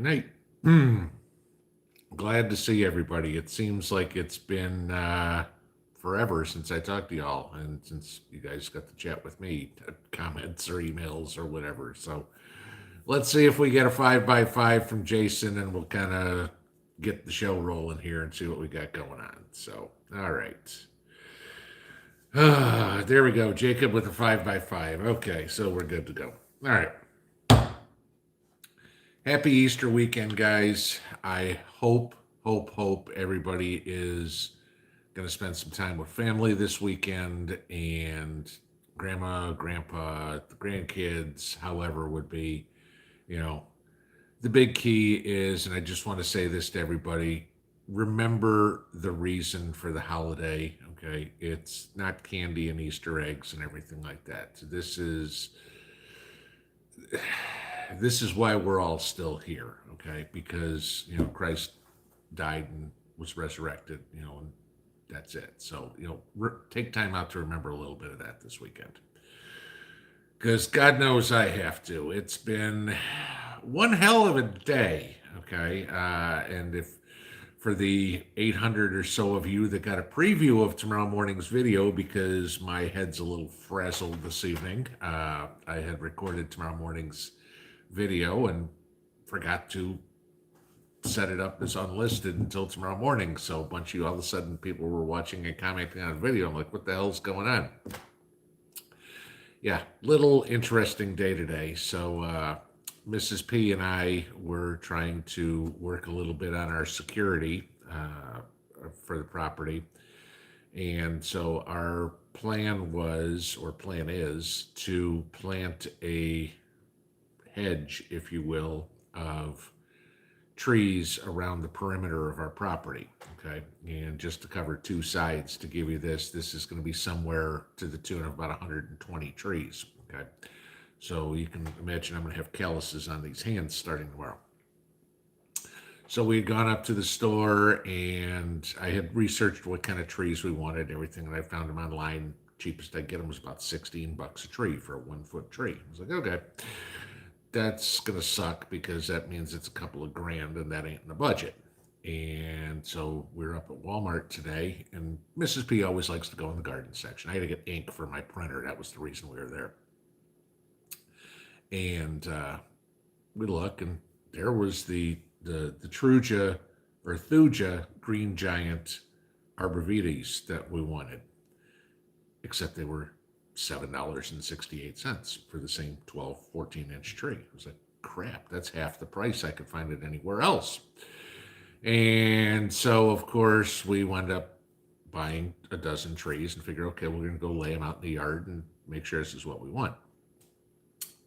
Night. Glad to see everybody. It seems like it's been forever since I talked to y'all, and since you guys got to chat with me, comments or emails or whatever. So let's see if we get a 5x5 from Jason, and we'll kind of get the show rolling here and see what we got going on. So, all right. There we go. Jacob with a 5x5. Okay, so we're good to go. All right. Happy Easter weekend, guys. I hope everybody is going to spend some time with family this weekend, and grandma, grandpa, the grandkids, however would be, you know, the big key is, and I just want to say this to everybody, remember the reason for the holiday, okay? It's not candy and Easter eggs and everything like that. This is why we're all still here, okay? Because, Christ died and was resurrected, and that's it. So, take time out to remember a little bit of that this weekend. Because God knows I have to. It's been one hell of a day, okay? And if for the 800 or so of you that got a preview of tomorrow morning's video, because my head's a little frazzled this evening, I had recorded tomorrow morning's video and forgot to set it up as unlisted until tomorrow morning. So a bunch of you, all of a sudden, people were watching and commenting on the video. I'm like, what the hell's going on? Yeah, little interesting day today. So Mrs. P and I were trying to work a little bit on our security for the property. And so our plan was, or plan is, to plant a hedge, if you will, of trees around the perimeter of our property. Okay. And just to cover two sides to give you this is going to be somewhere to the tune of about 120 trees. Okay. So you can imagine I'm going to have calluses on these hands starting tomorrow. So we had gone up to the store and I had researched what kind of trees we wanted, everything, and I found them online. Cheapest I get them was about $16 a tree for a 1-foot tree. I was like, okay, that's going to suck because that means it's a couple of grand and that ain't in the budget. And so we're up at Walmart today, and Mrs. P always likes to go in the garden section. I had to get ink for my printer. That was the reason we were there. And we look, and there was the Truja or Thuja green giant arborvitaes that we wanted, except they were $7.68 for the same 12, 14-inch tree. I was like, crap, that's half the price I could find it anywhere else. And so, of course, we wound up buying a dozen trees and figured, okay, we're going to go lay them out in the yard and make sure this is what we want.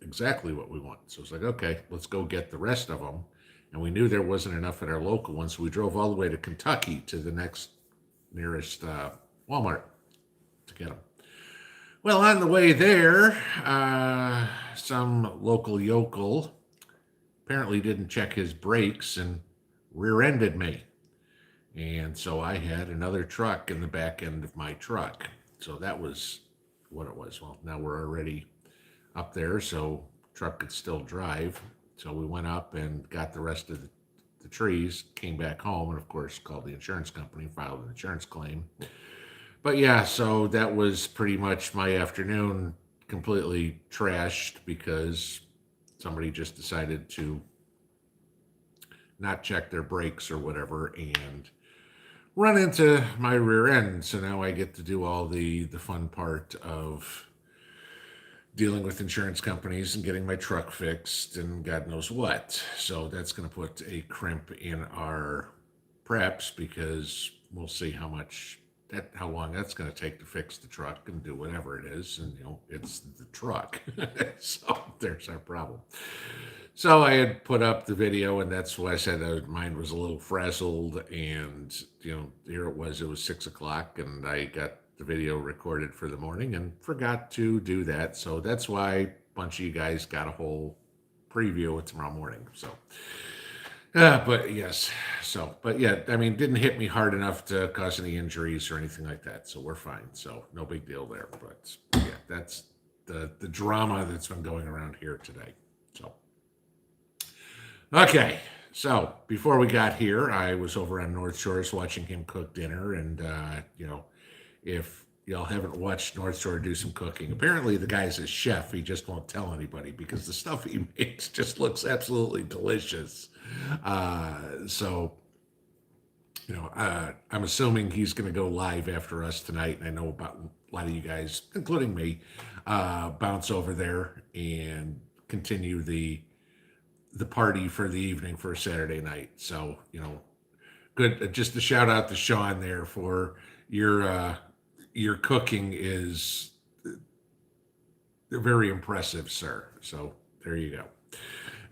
Exactly what we want. So it's like, okay, let's go get the rest of them. And we knew there wasn't enough at our local one, so we drove all the way to Kentucky to the nearest Walmart to get them. Well, on the way there, some local yokel apparently didn't check his brakes and rear-ended me. And so I had another truck in the back end of my truck. So that was what it was. Well, now we're already up there, so truck could still drive. So we went up and got the rest of the trees, came back home, and of course called the insurance company, filed an insurance claim. But yeah, so that was pretty much my afternoon completely trashed because somebody just decided to not check their brakes or whatever and run into my rear end. So now I get to do all the fun part of dealing with insurance companies and getting my truck fixed and God knows what. So that's going to put a crimp in our preps because we'll see how long that's going to take to fix the truck and do whatever it is. And, it's the truck. So there's our problem. So I had put up the video, and that's why I said mine was a little frazzled. And, here it was 6 o'clock, and I got the video recorded for the morning and forgot to do that. So that's why a bunch of you guys got a whole preview of tomorrow morning. So, but yeah, I mean, didn't hit me hard enough to cause any injuries or anything like that. So we're fine. So no big deal there. But yeah, that's the drama that's been going around here today. So, okay. So before we got here, I was over on North Shores watching him cook dinner, and if y'all haven't watched North Shore do some cooking, apparently the guy's a chef. He just won't tell anybody because the stuff he makes just looks absolutely delicious. So I'm assuming he's going to go live after us tonight, and I know about a lot of you guys, including me, bounce over there and continue the party for the evening for Saturday night. So good. Just a shout out to Sean there for your cooking is very impressive, sir. So there you go.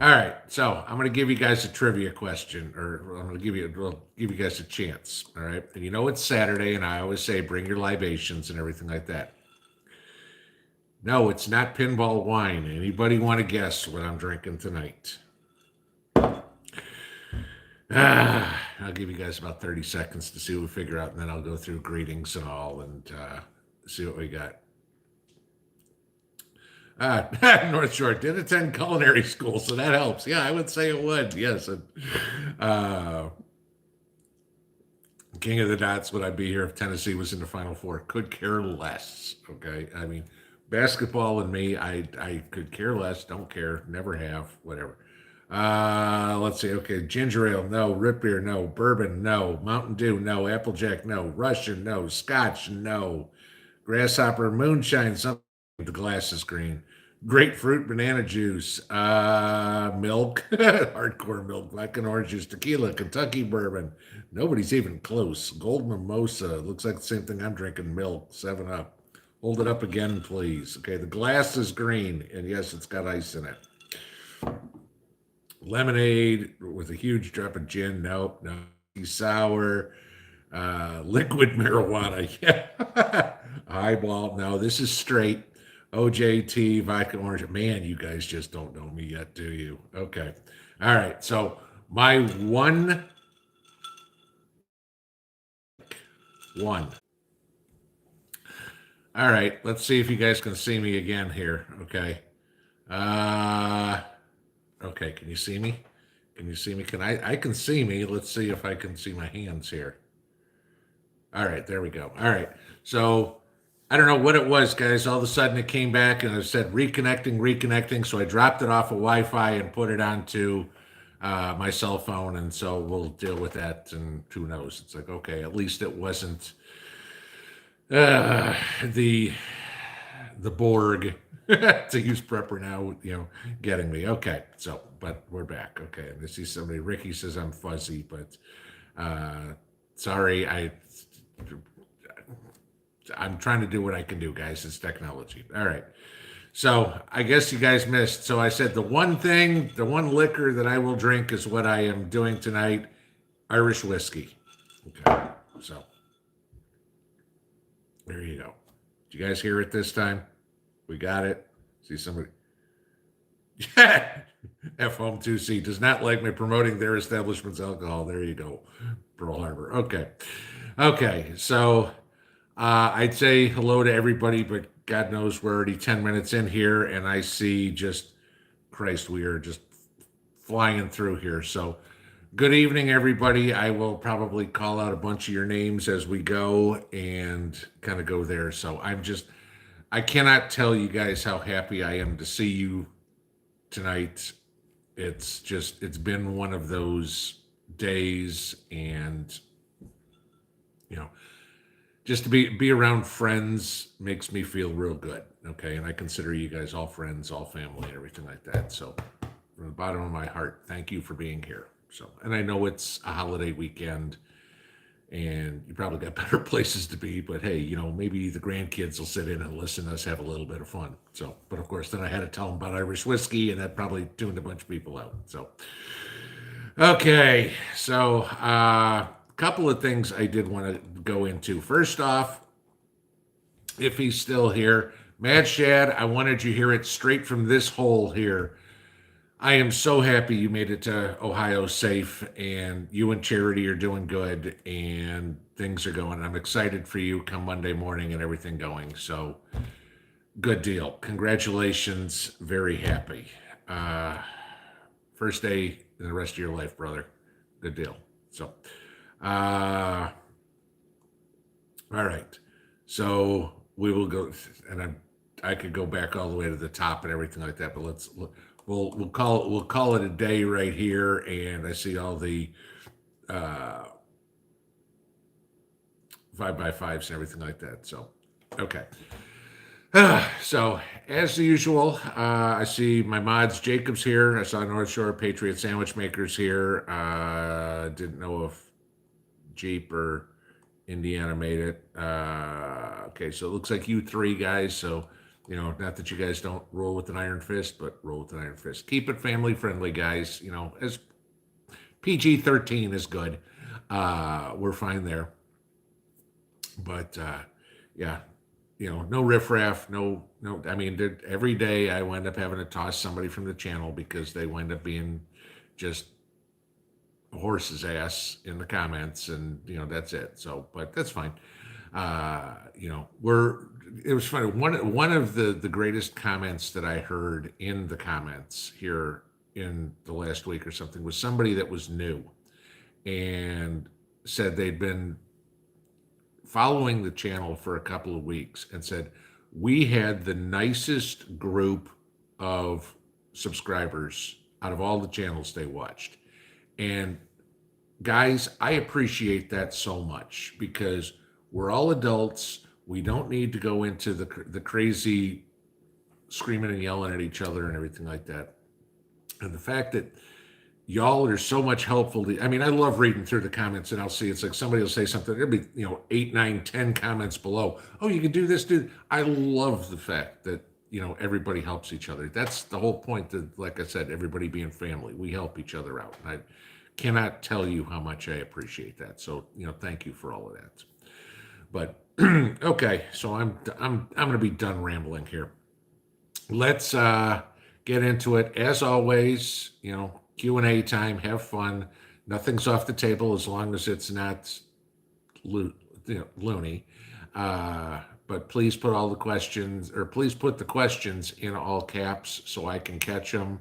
All right, so I'm going to give you guys a trivia question, or I'm going to give you guys a chance. All right, and it's Saturday, and I always say bring your libations and everything like that. No, it's not pinball wine. Anybody want to guess what I'm drinking tonight? I'll give you guys about 30 seconds to see what we figure out, and then I'll go through greetings and all and see what we got. North Shore did attend culinary school, so that helps. Yeah, I would say it would. Yes. King of the Dots, would I be here if Tennessee was in the Final Four? Could care less. Okay. I mean, basketball and me, I could care less. Don't care. Never have. Whatever. Let's see. Okay. Ginger ale, no. Root beer, no. Bourbon, no. Mountain Dew, no. Applejack, no. Russian, no. Scotch, no. Grasshopper, moonshine, something. The glass is green. Grapefruit, banana juice, milk, hardcore milk, black and orange juice, tequila, Kentucky bourbon. Nobody's even close. Gold mimosa. Looks like the same thing I'm drinking. Milk, 7-Up. Hold it up again, please. Okay, the glass is green, and yes, it's got ice in it. Lemonade with a huge drop of gin. Nope, no. Sour. Liquid marijuana. Yeah. Highball. No, this is straight. OJT, vodka orange. Man, you guys just don't know me yet, do you? Okay. All right. So my one. All right. Let's see if you guys can see me again here. Okay. Okay. Can you see me? Can you see me? I can see me. Let's see if I can see my hands here. All right. There we go. All right. So I don't know what it was, guys. All of a sudden it came back and it said reconnecting. So I dropped it off of Wi-Fi and put it onto my cell phone. And so we'll deal with that. And who knows? It's like, okay, at least it wasn't the Borg to use prepper now, getting me. Okay. So, but we're back. Okay. And I see somebody, Ricky says I'm fuzzy, but sorry. I'm trying to do what I can do, guys. It's technology. All right. So I guess you guys missed. So I said the one liquor that I will drink is what I am doing tonight, Irish whiskey. Okay. So there you go. Did you guys hear it this time? We got it. See somebody. F Home 2C does not like me promoting their establishment's alcohol. There you go. Pearl Harbor. Okay. Okay. So I'd say hello to everybody, but God knows we're already 10 minutes in here, and I see just, Christ, we are just flying through here. So good evening, everybody. I will probably call out a bunch of your names as we go and kind of go there. So I cannot tell you guys how happy I am to see you tonight. It's been one of those days, and just to be around friends makes me feel real good. Okay. And I consider you guys all friends, all family, everything like that. So from the bottom of my heart, thank you for being here. So, and I know it's a holiday weekend and you probably got better places to be, but hey, maybe the grandkids will sit in and listen to us have a little bit of fun. So, but of course, then I had to tell them about Irish whiskey, and that probably tuned a bunch of people out. So, okay. So, couple of things I did want to go into. First off, if he's still here, Mad Shad, I wanted you to hear it straight from this hole here. I am so happy you made it to Ohio safe, and you and Charity are doing good, and things are going. I'm excited for you come Monday morning and everything going. So good deal. Congratulations. Very happy. First day in the rest of your life, brother. Good deal. So, uh, all right. So we will go, and I could go back all the way to the top and everything like that, but we'll call it a day right here. And I see all the uh, 5x5s and everything like that. So, okay. So, as usual, I see my mods Jacob's here. I saw North Shore Patriot Sandwich Makers here. Didn't know if Jeep or Indiana made it. Okay, so it looks like you three guys. So, not that you guys don't roll with an iron fist, but roll with an iron fist. Keep it family friendly, guys. As PG-13 is good. We're fine there. But yeah, no riffraff, no. I mean, every day I wind up having to toss somebody from the channel because they wind up being just a horse's ass in the comments, and that's it. So, but that's fine. It was funny. One of the greatest comments that I heard in the comments here in the last week or something was somebody that was new and said they'd been following the channel for a couple of weeks and said, we had the nicest group of subscribers out of all the channels they watched. And guys, I appreciate that so much because we're all adults. We don't need to go into the crazy screaming and yelling at each other and everything like that. And the fact that y'all are so much helpful I mean, I love reading through the comments, and I'll see it's like somebody will say something. There'll be 8, 9, 10 comments below. Oh, you can do this, dude. I love the fact that everybody helps each other. That's the whole point. That, like I said, everybody being family, we help each other out. And I cannot tell you how much I appreciate that. So thank you for all of that. But okay, so I'm going to be done rambling here. Let's get into it. As always, Q&A time. Have fun. Nothing's off the table as long as it's not loony. But please put all the questions, or please put the questions in all caps so I can catch them.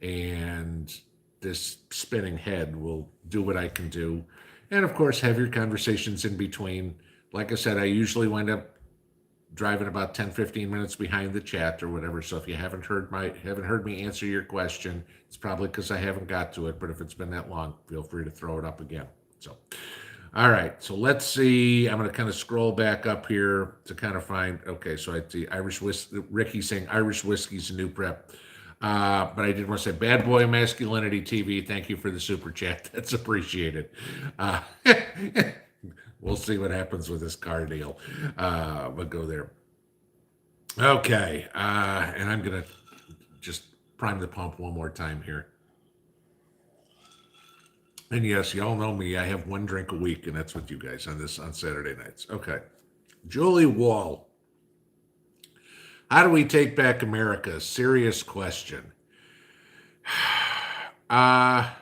And this spinning head will do what I can do. And of course, have your conversations in between. Like I said, I usually wind up driving about 10, 15 minutes behind the chat or whatever. So if you haven't heard me answer your question, it's probably because I haven't got to it. But if it's been that long, feel free to throw it up again. So, all right. So let's see. I'm going to kind of scroll back up here to kind of find. Okay. So I see Irish whiskey. Ricky saying Irish whiskey's a new prep. But I did want to say, Bad Boy Masculinity TV, thank you for the super chat. That's appreciated. We'll see what happens with this car deal. But go there. Okay. And I'm going to just prime the pump one more time here. And yes, y'all know me. I have one drink a week, and that's with you guys on Saturday nights. Okay. Julie Wall. How do we take back America? Serious question. That's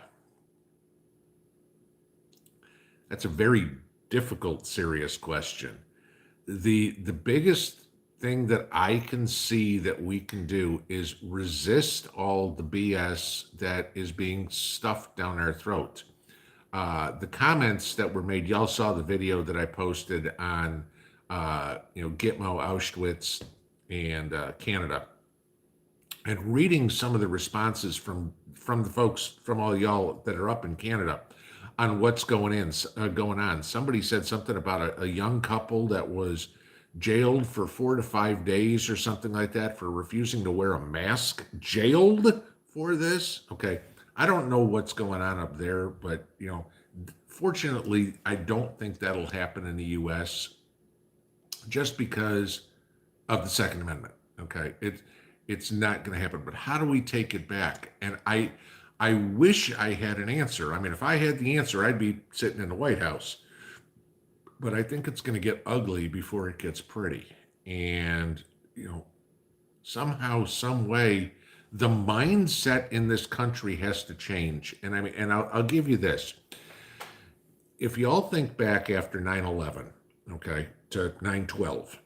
a very difficult, serious question. The biggest thing that I can see that we can do is resist all the BS that is being stuffed down our throat. The comments that were made, y'all saw the video that I posted on, Gitmo, Auschwitz, and Canada, and reading some of the responses from the folks, from all y'all that are up in Canada on what's going on. Somebody said something about a young couple that was jailed for 4 to 5 days or something like that for refusing to wear a mask. Jailed for this? Okay. I don't know what's going on up there, but fortunately, I don't think that'll happen in the U.S. just because of the Second Amendment. Okay. It's not going to happen. But how do we take it back? And I wish I had an answer. I mean, if I had the answer, I'd be sitting in the White House. But I think it's going to get ugly before it gets pretty. And, somehow, some way, the mindset in this country has to change. And I mean, and I'll give you this. If you all think back after 9/11, okay, to 9/12,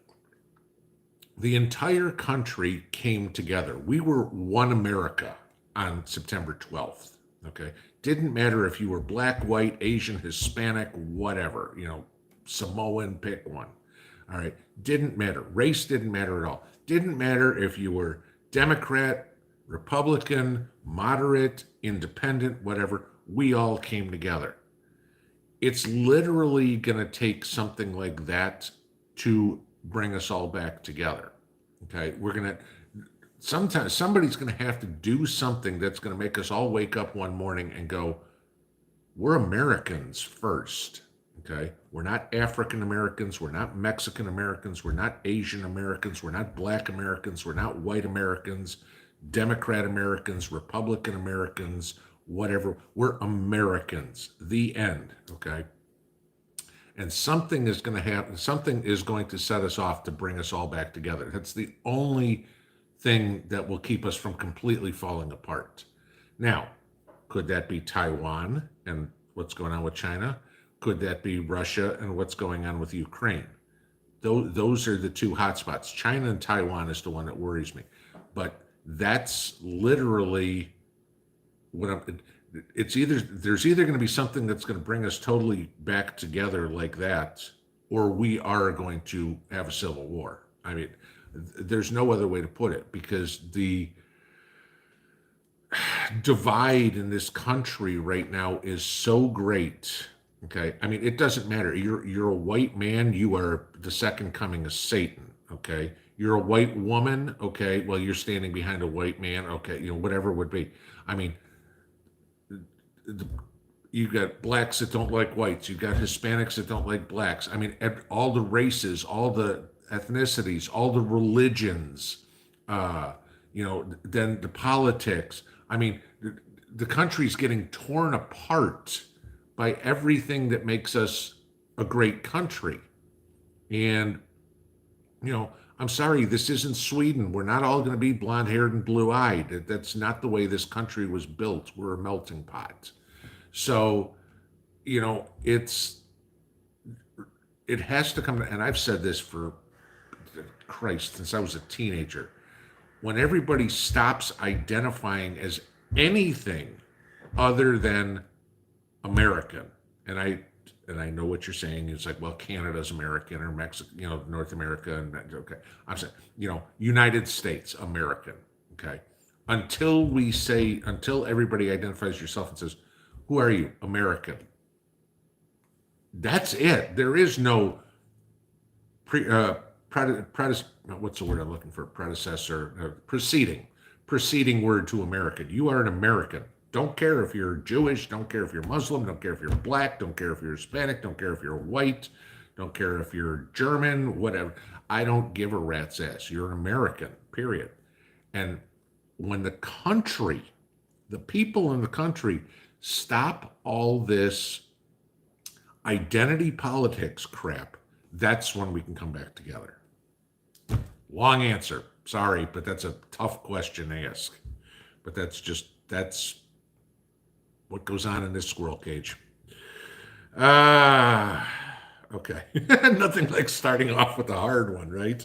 the entire country came together. We were one America on September 12th. Okay. Didn't matter if you were black, white, Asian, Hispanic, whatever, Samoan, pick one. All right. Didn't matter. Race didn't matter at all. Didn't matter if you were Democrat, Republican, moderate, independent, whatever. We all came together. It's literally going to take something like that to bring us all back together. Okay. We're going to, sometimes somebody's going to have to do something that's going to make us all wake up one morning and go, we're Americans first. Okay. We're not African Americans. We're not Mexican Americans. We're not Asian Americans. We're not Black Americans. We're not white Americans, Democrat Americans, Republican Americans, whatever. We're Americans. The end. Okay. And something is going to happen. Something is going to set us off to bring us all back together. That's the only thing that will keep us from completely falling apart. Now, could that be Taiwan and what's going on with China? Could that be Russia and what's going on with Ukraine? Those are the two hotspots. China and Taiwan is the one that worries me. But that's literally what I'm. It's either there's either going to be something that's going to bring us totally back together like that, or we are going to have a civil war. I mean, there's no other way to put it, because the divide in this country right now is so great. Okay, I mean, it doesn't matter. You're a white man, you are the second coming of Satan. Okay, you're a white woman. Okay, well, you're standing behind a white man. Okay, whatever it would be. I mean, you've got blacks that don't like whites. You've got Hispanics that don't like blacks. I mean, all the races, all the ethnicities, all the religions, then the politics. I mean, the country's getting torn apart by everything that makes us a great country. And, I'm sorry, this isn't Sweden. We're not all going to be blonde haired and blue eyed. That's not the way this country was built. We're a melting pot. So, it has to come, and I've said this for Christ, since I was a teenager. When everybody stops identifying as anything other than American, and I know what you're saying. It's like, well, Canada's American, or Mexico, North America, and okay. I'm saying, United States American. Okay. Until everybody identifies yourself and says, who are you? American. That's it. There is no what's the word I'm looking for? Preceding word to American. You are an American. Don't care if you're Jewish, don't care if you're Muslim, don't care if you're black, don't care if you're Hispanic, don't care if you're white, don't care if you're German, whatever. I don't give a rat's ass. You're an American, period. And when the people in the country stop all this identity politics crap, that's when we can come back together. Long answer. Sorry, but that's a tough question to ask. But that's what goes on in this squirrel cage. Okay. Nothing like starting off with a hard one, right?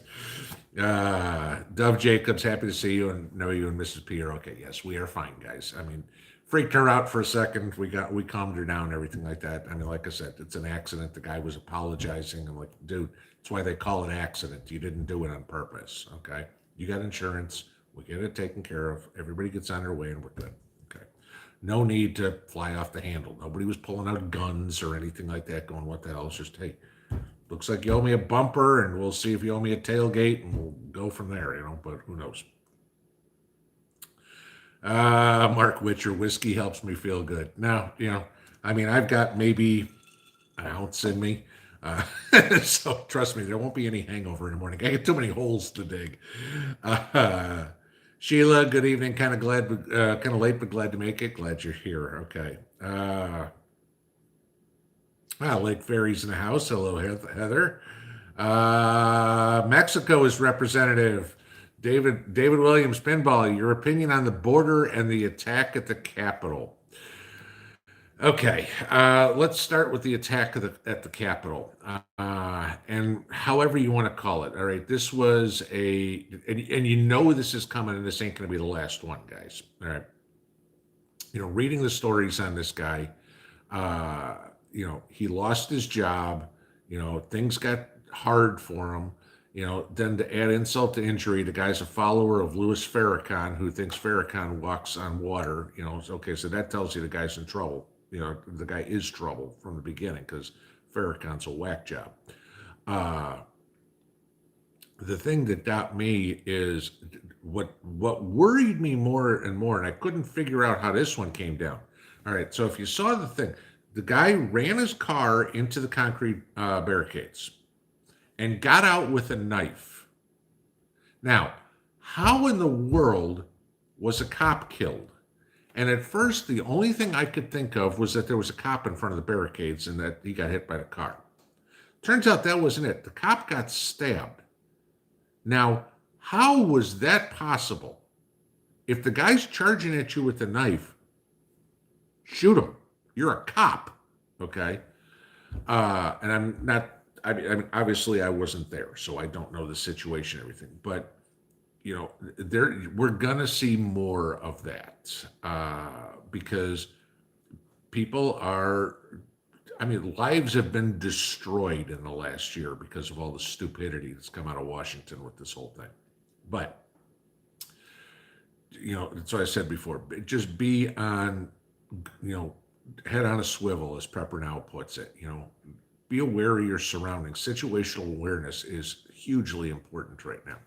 Dove Jacobs, happy to see you and know you and Mrs. P are okay. Yes, we are fine, guys. I mean, freaked her out for a second. We calmed her down, everything like that. I mean, like I said, it's an accident. The guy was apologizing. I'm like, dude, that's why they call it accident. You didn't do it on purpose. Okay. You got insurance. We get it taken care of. Everybody gets on their way and we're good. Okay. No need to fly off the handle. Nobody was pulling out guns or anything like that going, what the hell? It's just, hey, looks like you owe me a bumper and we'll see if you owe me a tailgate and we'll go from there, but who knows? Mark Witcher, whiskey helps me feel good. Now, I mean, I've got maybe an ounce in me. So trust me, there won't be any hangover in the morning. I get too many holes to dig. Sheila, good evening. Kind of late, but glad to make it. Glad you're here. Okay. Lake Ferry's in the house. Hello, Heather. Mexico is representative. David Williams, Pinball, your opinion on the border and the attack at the Capitol. Okay, let's start with the attack at the Capitol, and however you want to call it. All right, this was and this is coming, and this ain't going to be the last one, guys. All right, reading the stories on this guy, he lost his job, things got hard for him, then to add insult to injury, the guy's a follower of Louis Farrakhan, who thinks Farrakhan walks on water, okay, so that tells you the guy's in trouble. The guy is trouble from the beginning because Farrakhan's a whack job. The thing that got me is what worried me more and more, and I couldn't figure out how this one came down. All right, so if you saw the thing, the guy ran his car into the concrete barricades and got out with a knife. Now, how in the world was a cop killed? And at first, the only thing I could think of was that there was a cop in front of the barricades and that he got hit by the car. Turns out that wasn't it. The cop got stabbed. Now, how was that possible? If the guy's charging at you with a knife, shoot him. You're a cop, okay? And I'm not, I mean, obviously I wasn't there, so I don't know the situation and everything. But, we're going to see more of that because people are, lives have been destroyed in the last year because of all the stupidity that's come out of Washington with this whole thing. But, that's what I said before, just be on, head on a swivel, as Pepper now puts it, be aware of your surroundings. Situational awareness is hugely important right now.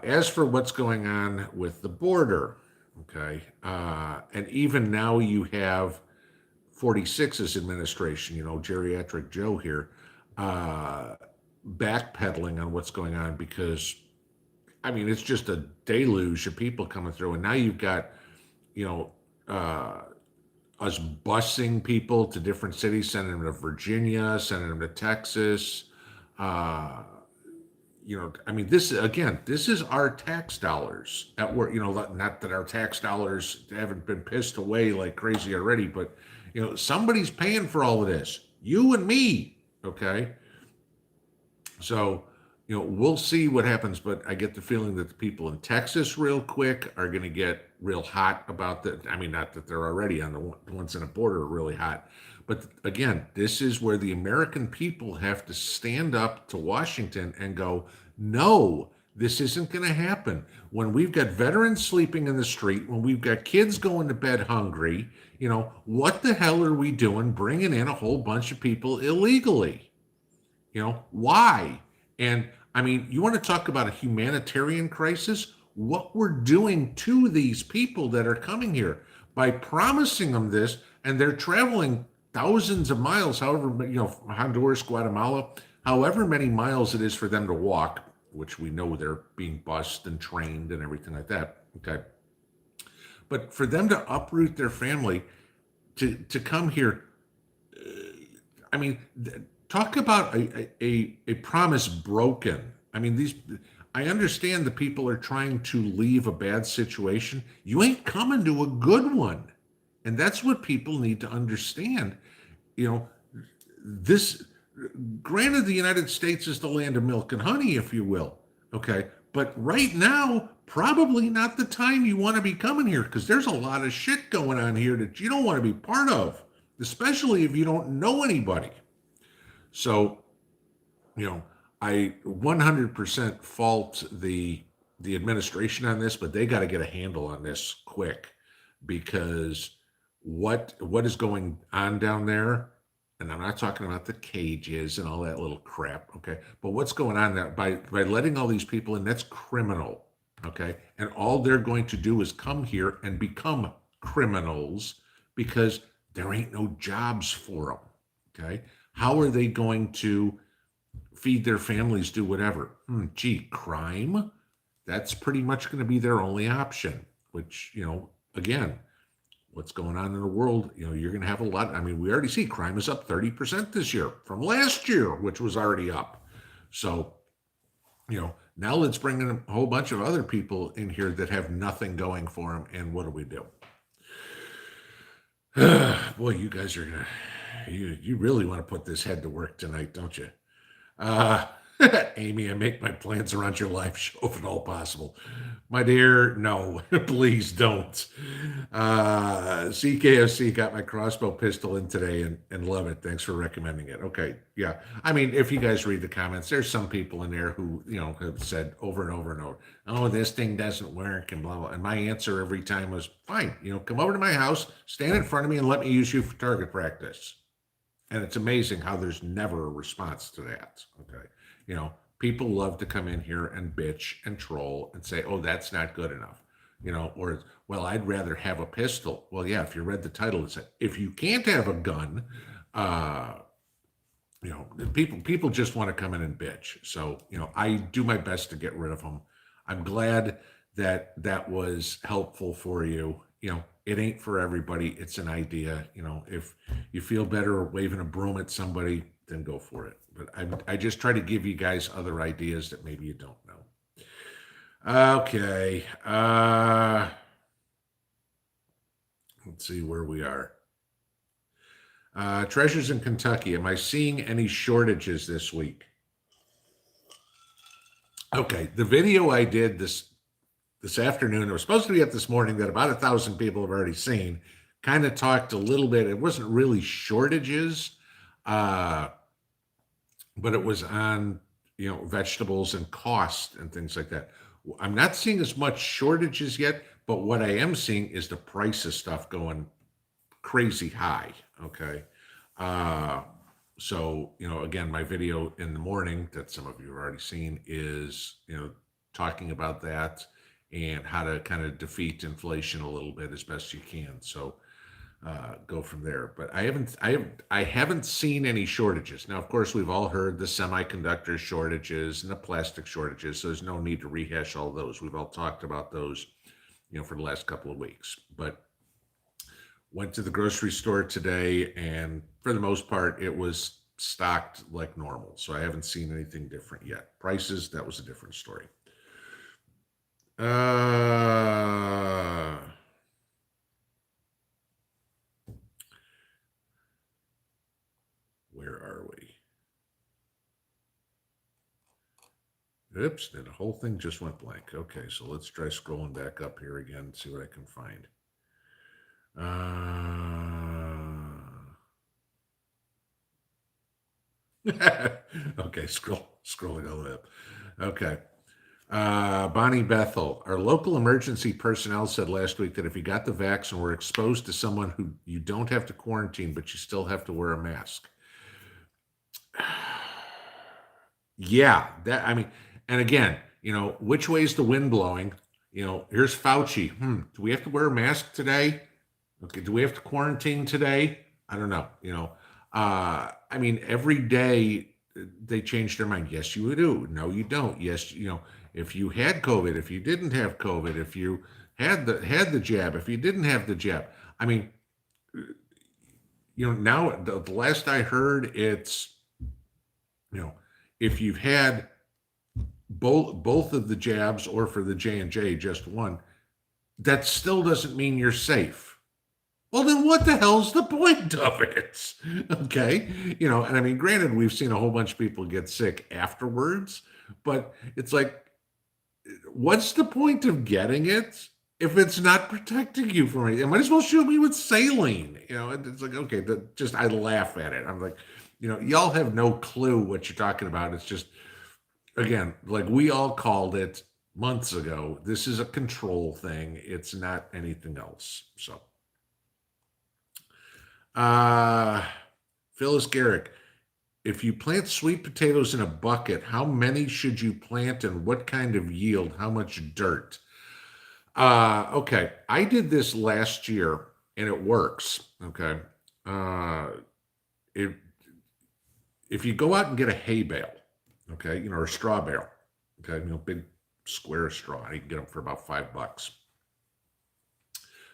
As for what's going on with the border, okay, and even now you have 46's administration, geriatric Joe here, backpedaling on what's going on because, it's just a deluge of people coming through. And now you've got, us busing people to different cities, sending them to Virginia, sending them to Texas. This is our tax dollars at work. Not that our tax dollars haven't been pissed away like crazy already, but somebody's paying for all of this. You and me, okay? So, we'll see what happens, but I get the feeling that the people in Texas real quick are going to get real hot about that. Not that they're already on the ones in the border are really hot. But again, this is where the American people have to stand up to Washington and go, no, this isn't going to happen. When we've got veterans sleeping in the street, when we've got kids going to bed hungry, what the hell are we doing bringing in a whole bunch of people illegally? Why? And you want to talk about a humanitarian crisis? What we're doing to these people that are coming here by promising them this, and they're traveling thousands of miles, however, Honduras, Guatemala, however many miles it is for them to walk, which we know they're being bused and trained and everything like that. Okay. But for them to uproot their family to come here, talk about a promise broken. I understand the people are trying to leave a bad situation. You ain't coming to a good one. And that's what people need to understand. Granted, the United States is the land of milk and honey, if you will. Okay. But right now, probably not the time you want to be coming here because there's a lot of shit going on here that you don't want to be part of, especially if you don't know anybody. So, I 100% fault the administration on this, but they got to get a handle on this quick because what is going on down there, and I'm not talking about the cages and all that little crap, okay? But what's going on there by letting all these people in, that's criminal, okay? And all they're going to do is come here and become criminals because there ain't no jobs for them, okay? How are they going to feed their families, do whatever? Crime? That's pretty much going to be their only option, which, again, what's going on in the world, you're going to have a lot. We already see crime is up 30% this year from last year, which was already up. So, now let's bring in a whole bunch of other people in here that have nothing going for them. And what do we do? Boy, you guys are going to, you really want to put this head to work tonight, don't you? Amy, I make my plans around your live show if at all possible. My dear, no, please don't. CKFC got my crossbow pistol in today and love it. Thanks for recommending it. Okay. Yeah. I mean, if you guys read the comments, there's some people in there who, have said over and over and over, oh, this thing doesn't work and blah, blah. And my answer every time was, fine, come over to my house, stand in front of me and let me use you for target practice. And it's amazing how there's never a response to that. Okay. People love to come in here and bitch and troll and say, oh, that's not good enough. Or, well, I'd rather have a pistol. Well, yeah, if you read the title, it said, if you can't have a gun, people just want to come in and bitch. So, I do my best to get rid of them. I'm glad that was helpful for you. It ain't for everybody. It's an idea. If you feel better waving a broom at somebody, then go for it. But I just try to give you guys other ideas that maybe you don't know. Okay. Let's see where we are. Treasures in Kentucky. Am I seeing any shortages this week? Okay. The video I did this afternoon, it was supposed to be up this morning, that about 1,000 people have already seen, kind of talked a little bit. It wasn't really shortages, but it was on, vegetables and cost and things like that. I'm not seeing as much shortages yet, but what I am seeing is the price of stuff going crazy high. Okay. So, again, my video in the morning that some of you have already seen is, talking about that and how to kind of defeat inflation a little bit as best you can. So go from there. But I haven't seen any shortages. Now, of course, we've all heard the semiconductor shortages and the plastic shortages. So there's no need to rehash all those. We've all talked about those, for the last couple of weeks. But went to the grocery store today, and for the most part, it was stocked like normal. So I haven't seen anything different yet. Prices, that was a different story. Where are we? Oops, then the whole thing just went blank. Okay, so let's try scrolling back up here again and see what I can find. Okay, scrolling all the way up. Okay. Bonnie Bethel, our local emergency personnel said last week that if you got the vax and were exposed to someone who you don't have to quarantine, but you still have to wear a mask. Yeah, and again, which way is the wind blowing? Here's Fauci. Do we have to wear a mask today? Okay, do we have to quarantine today? I don't know. Every day they change their mind. Yes, you do. No, you don't. Yes, if you had COVID, if you didn't have COVID, if you had the jab, if you didn't have the jab. Now the last I heard, it's, if you've had both of the jabs, or for the J&J just one, that still doesn't mean you're safe. Well, then what the hell's the point of it? Okay. Granted, we've seen a whole bunch of people get sick afterwards, but it's like, what's the point of getting it if it's not protecting you from it? It might as well shoot me with saline. It's like, okay, I laugh at it. I'm like, y'all have no clue what you're talking about. It's just, again, like we all called it months ago. This is a control thing. It's not anything else. So. Phyllis Garrick, if you plant sweet potatoes in a bucket, how many should you plant and what kind of yield? How much dirt? Okay. I did this last year and it works. Okay. If you go out and get a hay bale, okay, or a straw bale, okay, big square straw, you can get them for about $5.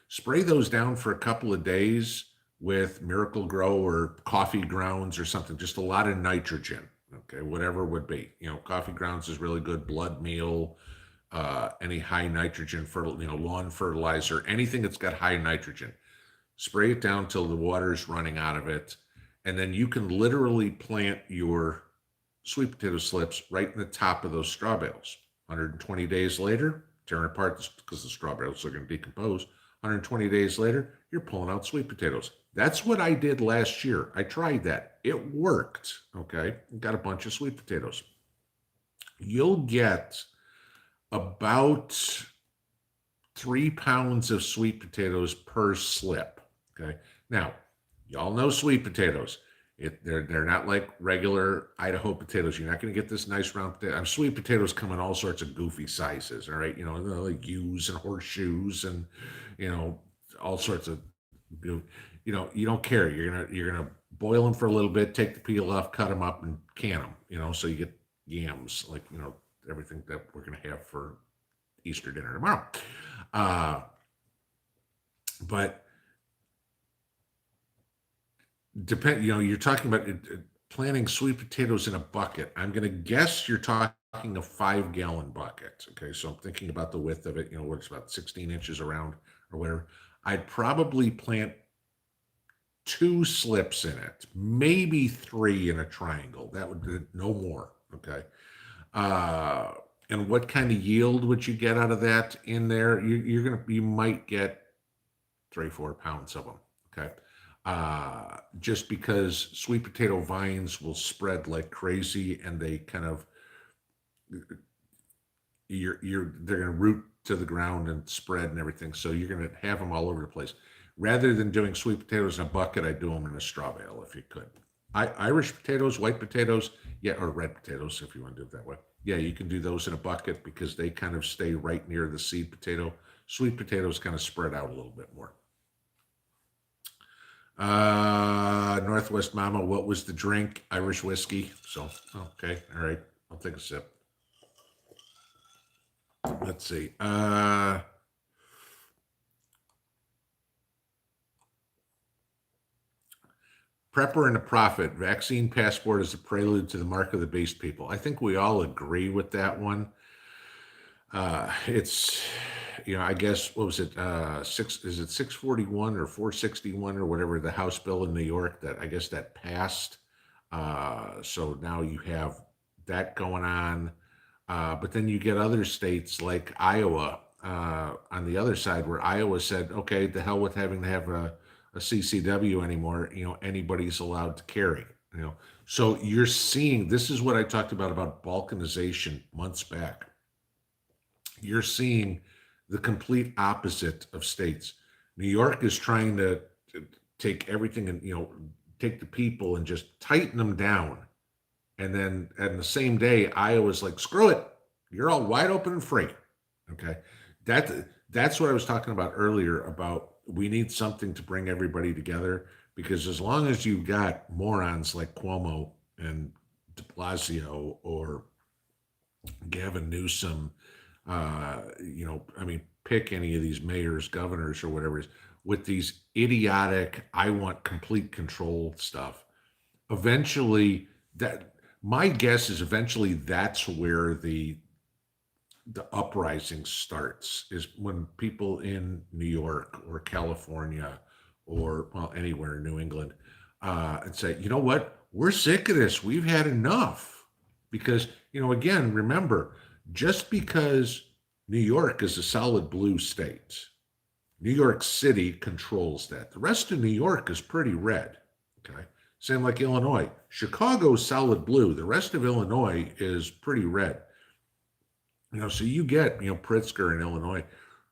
Spray those down for a couple of days with Miracle Grow or coffee grounds or something, just a lot of nitrogen, okay, whatever it would be. Coffee grounds is really good, blood meal, any high nitrogen, lawn fertilizer, anything that's got high nitrogen. Spray it down till the water's running out of it, and then you can literally plant your sweet potato slips right in the top of those straw bales. 120 days later, tearing apart because the straw bales are going to decompose. 120 days later, you're pulling out sweet potatoes. That's what I did last year. I tried that. It worked. Okay. Got a bunch of sweet potatoes. You'll get about 3 pounds of sweet potatoes per slip. Okay. Now, y'all know sweet potatoes. They're not like regular Idaho potatoes. You're not going to get this nice round potato. Sweet potatoes come in all sorts of goofy sizes. All right, like U's and horseshoes, and all sorts of. You don't care. You're gonna boil them for a little bit, take the peel off, cut them up, and can them. So you get yams, like everything that we're gonna have for Easter dinner tomorrow. But you're talking about planting sweet potatoes in a bucket. I'm going to guess you're talking a 5-gallon bucket. Okay. So I'm thinking about the width of it, where it's about 16 inches around or whatever. I'd probably plant 2 slips in it, maybe 3 in a triangle. That would be no more. Okay. And what kind of yield would you get out of that in there? You might get 3-4 pounds of them. Okay. Just because sweet potato vines will spread like crazy, and they kind of they're going to root to the ground and spread and everything. So you're going to have them all over the place. Rather than doing sweet potatoes in a bucket, I do them in a straw bale if you could. Irish potatoes, white potatoes, yeah, or red potatoes if you want to do it that way. Yeah, you can do those in a bucket because they kind of stay right near the seed potato. Sweet potatoes kind of spread out a little bit more. Northwest Mama, what was the drink? Irish whiskey. So, okay. All right. I'll take a sip. Let's see. Prepper and a prophet. Vaccine passport is a prelude to the mark of the beast people. I think we all agree with that one. It's, I guess, what was it? Is it 641 or 461 or whatever, the House bill in New York that I guess that passed. So now you have that going on. But then you get other states like Iowa on the other side, where Iowa said, okay, the hell with having to have a CCW anymore. Anybody's allowed to carry. So you're seeing, this is what I talked about balkanization months back. You're seeing the complete opposite of states. New York is trying to take everything and take the people and just tighten them down. And then at the same day, Iowa's like, screw it, you're all wide open and free. Okay. That's what I was talking about earlier about we need something to bring everybody together, because as long as you've got morons like Cuomo and de Blasio or Gavin Newsom, pick any of these mayors, governors, or whatever it is, with these idiotic, I want complete control stuff. Eventually, my guess is eventually that's where the uprising starts, is when people in New York or California or anywhere in New England and say, you know what, we're sick of this. We've had enough. Because, again, remember, just because New York is a solid blue state, New York City controls that. The rest of New York is pretty red. Okay. Same like Illinois. Chicago's solid blue. The rest of Illinois is pretty red. So you get, Pritzker in Illinois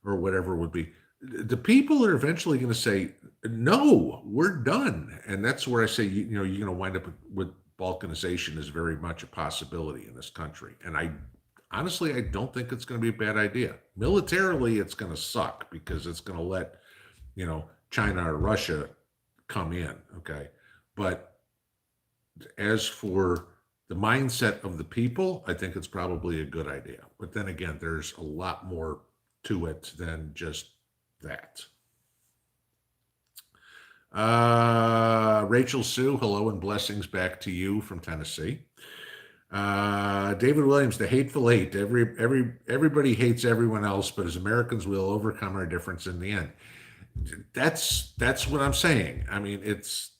or whatever would be. The people are eventually going to say, no, we're done. And that's where I say, you're going to wind up with balkanization is very much a possibility in this country. And honestly, I don't think it's going to be a bad idea. Militarily, it's going to suck because it's going to let, China or Russia come in. Okay. But as for the mindset of the people, I think it's probably a good idea. But then again, there's a lot more to it than just that. Rachel Sue, hello and blessings back to you from Tennessee. David Williams, the hateful eight. Everybody hates everyone else, but as Americans, we'll overcome our difference in the end. That's what I'm saying. I mean, it's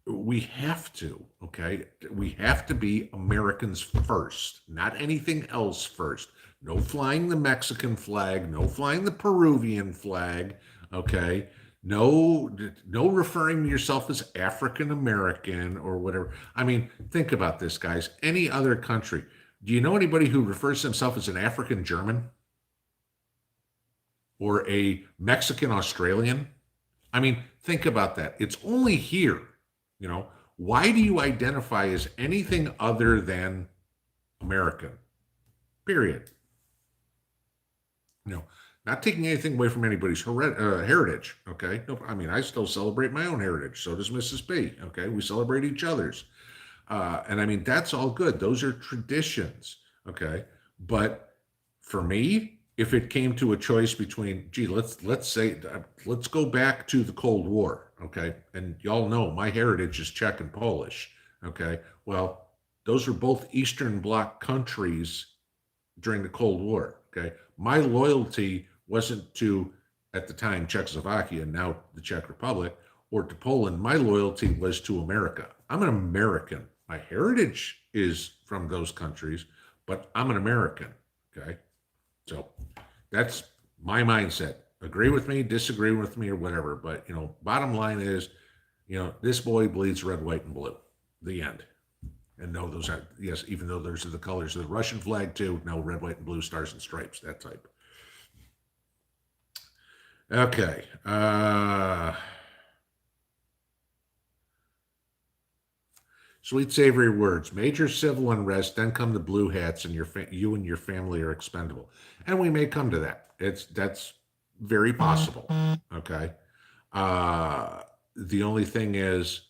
we have to, okay? We have to be Americans first, not anything else first. No flying the Mexican flag, no flying the Peruvian flag, okay? No referring to yourself as African American or whatever. I mean, think about this, guys. Any other country, do you know anybody who refers to himself as an African German or a Mexican Australian? I mean, think about that. It's only here, you know. Why do you identify as anything other than American? Period. You know, not taking anything away from anybody's heritage. Okay, no, I mean, I still celebrate my own heritage. So does Mrs. B. Okay, we celebrate each other's, and I mean that's all good. Those are traditions. Okay, but for me, if it came to a choice between, gee, let's say let's go back to the Cold War. Okay, and y'all know my heritage is Czech and Polish. Okay, well, those are both Eastern Bloc countries during the Cold War. Okay, my loyalty wasn't to, at the time, Czechoslovakia, now the Czech Republic, or to Poland. My loyalty was to America. I'm an American. My heritage is from those countries, but I'm an American. Okay, so that's my mindset. Agree with me, disagree with me, or whatever. But you know, bottom line is, you know, this boy bleeds red, white, and blue. The end. And no, those are, yes, even though those are the colors of the Russian flag too. No, red, white, and blue, stars and stripes, that type. Okay. Sweet savory words. Major civil unrest, then come the blue hats, and you and your family are expendable. And we may come to that. That's very possible. Okay. The only thing is,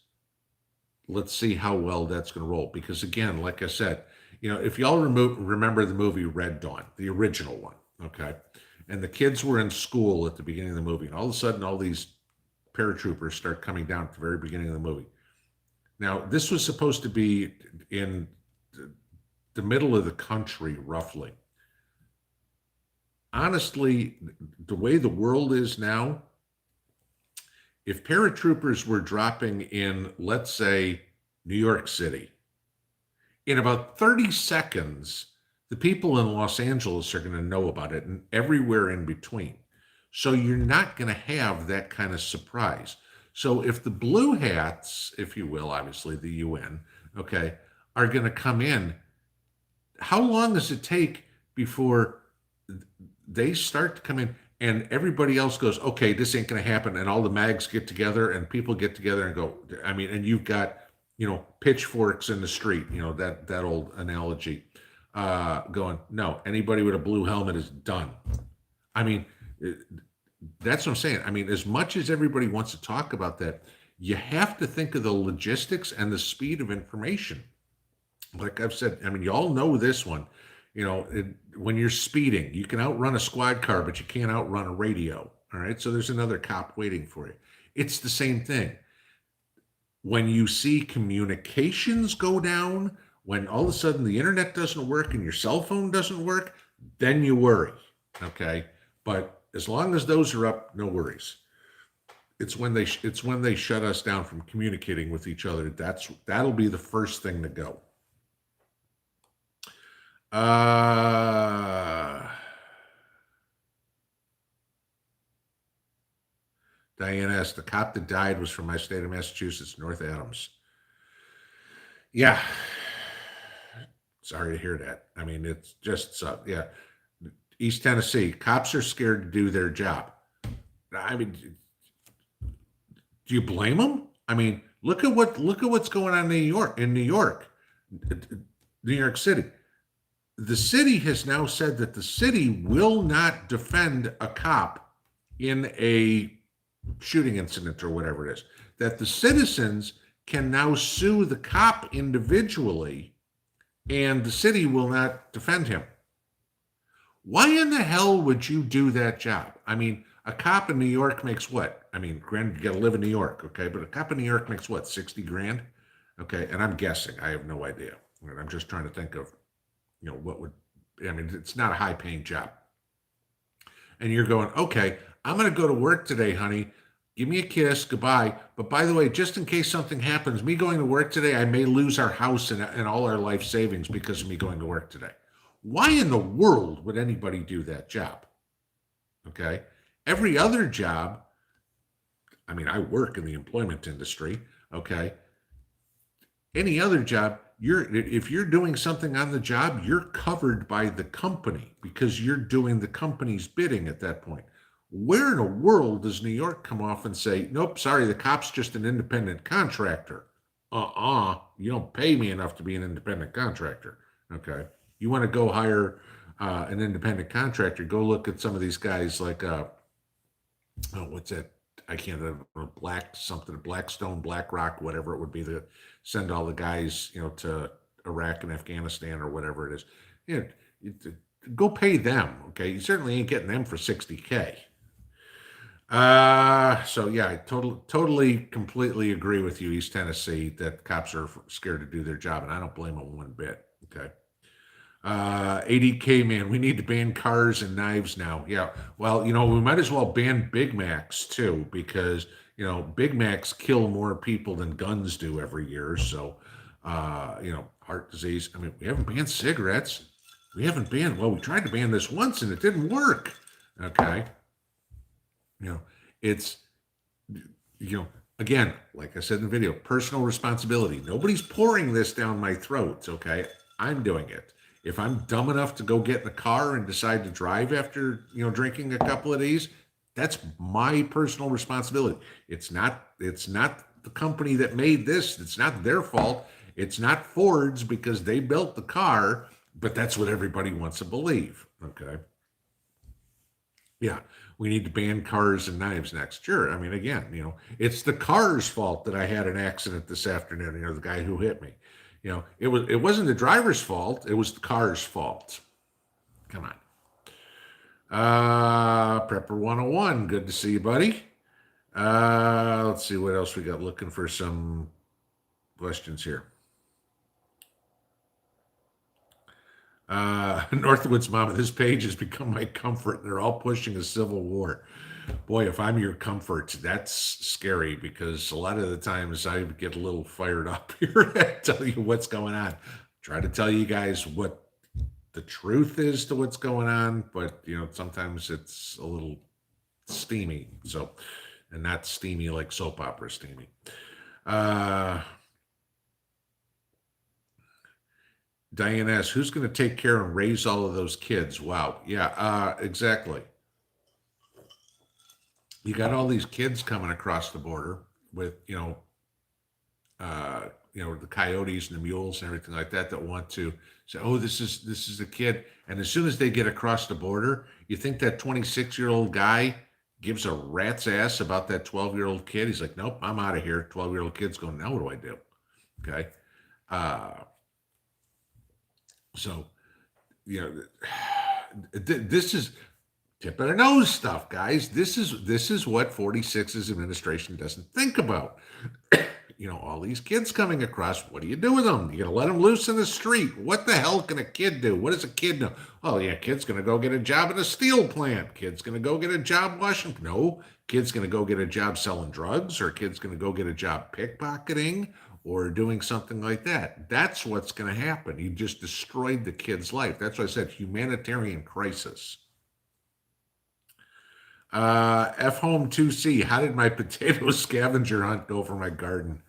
let's see how well that's going to roll. Because again, like I said, you know, if y'all remember the movie Red Dawn, the original one, okay, and the kids were in school at the beginning of the movie, and all of a sudden, all these paratroopers start coming down at the very beginning of the movie. Now, this was supposed to be in the middle of the country, roughly. Honestly, the way the world is now, if paratroopers were dropping in, let's say, New York City, in about 30 seconds, the people in Los Angeles are going to know about it and everywhere in between. So you're not going to have that kind of surprise. So if the blue hats, if you will, obviously the UN, okay, are going to come in, how long does it take before they start to come in and everybody else goes, okay, this ain't going to happen, and all the mags get together and people get together and go, I mean, and you've got, you know, pitchforks in the street, you know, that old analogy, going, no, anybody with a blue helmet is done. I mean, that's what I'm saying. I mean, as much as everybody wants to talk about that, you have to think of the logistics and the speed of information. Like I've said, I mean, y'all know this one. You know, when you're speeding, you can outrun a squad car, but you can't outrun a radio. All right. So there's another cop waiting for you. It's the same thing. When you see communications go down, when all of a sudden the internet doesn't work and your cell phone doesn't work, then you worry. Okay. But as long as those are up, no worries. It's when they shut us down from communicating with each other. That'll be the first thing to go. Diane asked, the cop that died was from my state of Massachusetts, North Adams. Yeah. Sorry to hear that. I mean, it's just, yeah. East Tennessee, cops are scared to do their job. I mean, do you blame them? I mean, look at what's going on in New York, New York City. The city has now said that the city will not defend a cop in a shooting incident or whatever it is, that the citizens can now sue the cop individually and the city will not defend him. Why in the hell would you do that job? I mean, a cop in New York makes what? I mean, granted, you got to live in New York, okay? But a cop in New York makes what, 60 grand? Okay, and I'm guessing. I have no idea. I'm just trying to think of, you know, what would, I mean, it's not a high-paying job. And you're going, okay, I'm going to go to work today, honey. give me a kiss, goodbye. But by the way, just in case something happens, me going to work today, I may lose our house and all our life savings because of me going to work today. Why in the world would anybody do that job? Okay. Every other job, I mean, I work in the employment industry. Okay. Any other job, if you're doing something on the job, you're covered by the company because you're doing the company's bidding at that point. Where in the world does New York come off and say, nope, sorry, the cop's just an independent contractor? You don't pay me enough to be an independent contractor. Okay. You want to go hire an independent contractor, go look at some of these guys like, what's that? I can't remember, Blackstone, BlackRock, whatever it would be, to send all the guys, to Iraq and Afghanistan or whatever it is. Go pay them. Okay. You certainly ain't getting them for 60K. So yeah, I totally, completely agree with you, East Tennessee, that cops are scared to do their job, and I don't blame them one bit. Okay. ADK man, we need to ban cars and knives now. Yeah. Well, we might as well ban Big Macs too, because Big Macs kill more people than guns do every year. So, heart disease. I mean, we haven't banned cigarettes. We tried to ban this once and it didn't work. Okay. It's, again, like I said in the video, personal responsibility. Nobody's pouring this down my throat. Okay. I'm doing it. If I'm dumb enough to go get in a car and decide to drive after, drinking a couple of these, that's my personal responsibility. It's not the company that made this. It's not their fault. It's not Ford's because they built the car, but that's what everybody wants to believe. Okay. Yeah. We need to ban cars and knives next. Sure. I mean, again, it's the car's fault that I had an accident this afternoon, the guy who hit me. It wasn't the driver's fault. It was the car's fault. Come on. Prepper 101. Good to see you, buddy. Let's see what else we got. Looking for some questions here. Northwood's mama, this page has become my comfort. They're all pushing a civil war. Boy, if I'm your comfort, that's scary because a lot of the times I get a little fired up here and tell you what's going on. Try to tell you guys what the truth is to what's going on, but sometimes it's a little steamy. So, and not steamy like soap opera steamy. Diane asks, who's going to take care and raise all of those kids? Wow. Yeah, exactly. You got all these kids coming across the border with, the coyotes and the mules and everything like that want to say, oh, this is a kid. And as soon as they get across the border, you think that 26-year-old guy gives a rat's ass about that 12-year-old kid? He's like, nope, I'm out of here. 12-year-old kid's going, now what do I do? Okay. So, this is tip of the nose stuff, guys. This is what 46's administration doesn't think about. All these kids coming across, what do you do with them? You gonna let them loose in the street? What the hell can a kid do? What does a kid know? Oh yeah, kid's gonna go get a job in a steel plant. Kid's gonna go get a job washing. No, kid's gonna go get a job selling drugs, or kid's gonna go get a job pickpocketing, or doing something like that. That's what's going to happen. You just destroyed the kid's life. That's why I said humanitarian crisis. F Home 2C, how did my potato scavenger hunt go for my garden?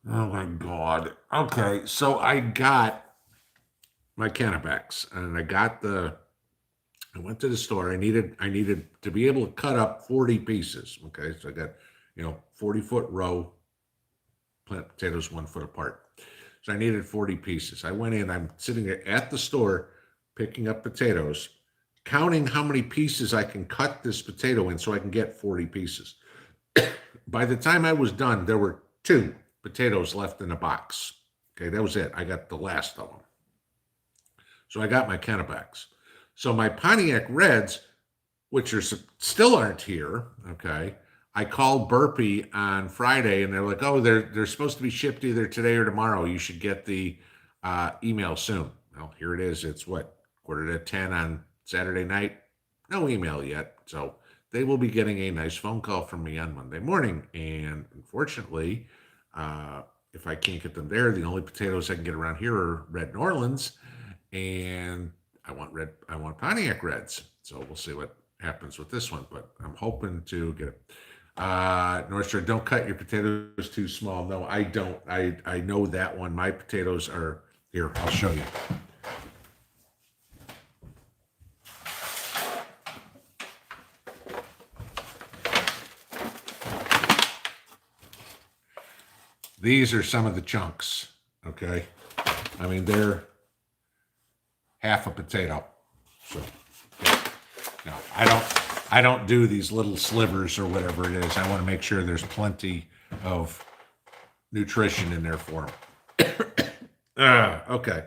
Oh my God. Okay, so I got my Kennebecs, and I went to the store. I needed to be able to cut up 40 pieces. Okay, so I got 40-foot row, plant potatoes 1 foot apart. So I needed 40 pieces. I went in, I'm sitting at the store picking up potatoes, counting how many pieces I can cut this potato in so I can get 40 pieces. By the time I was done, there were 2 potatoes left in the box. Okay, that was it. I got the last of them. So I got my Kennebecs. So my Pontiac Reds, which still aren't here, okay, I called Burpee on Friday, and they're like, oh, they're supposed to be shipped either today or tomorrow. You should get the email soon. Well, here it is. It's what, 9:45 on Saturday night? No email yet. So they will be getting a nice phone call from me on Monday morning. And unfortunately, uh, if I can't get them there, the only potatoes I can get around here are red New Orleans, and I want Pontiac Reds. So we'll see what happens with this one, but I'm hoping to get it. North Shore, don't cut your potatoes too small. No, I don't. I know that one. My potatoes are here. I'll show you. These are some of the chunks. Okay, I mean they're half a potato. So yeah. No, I don't do these little slivers or whatever it is. I want to make sure there's plenty of nutrition in there for them. Okay.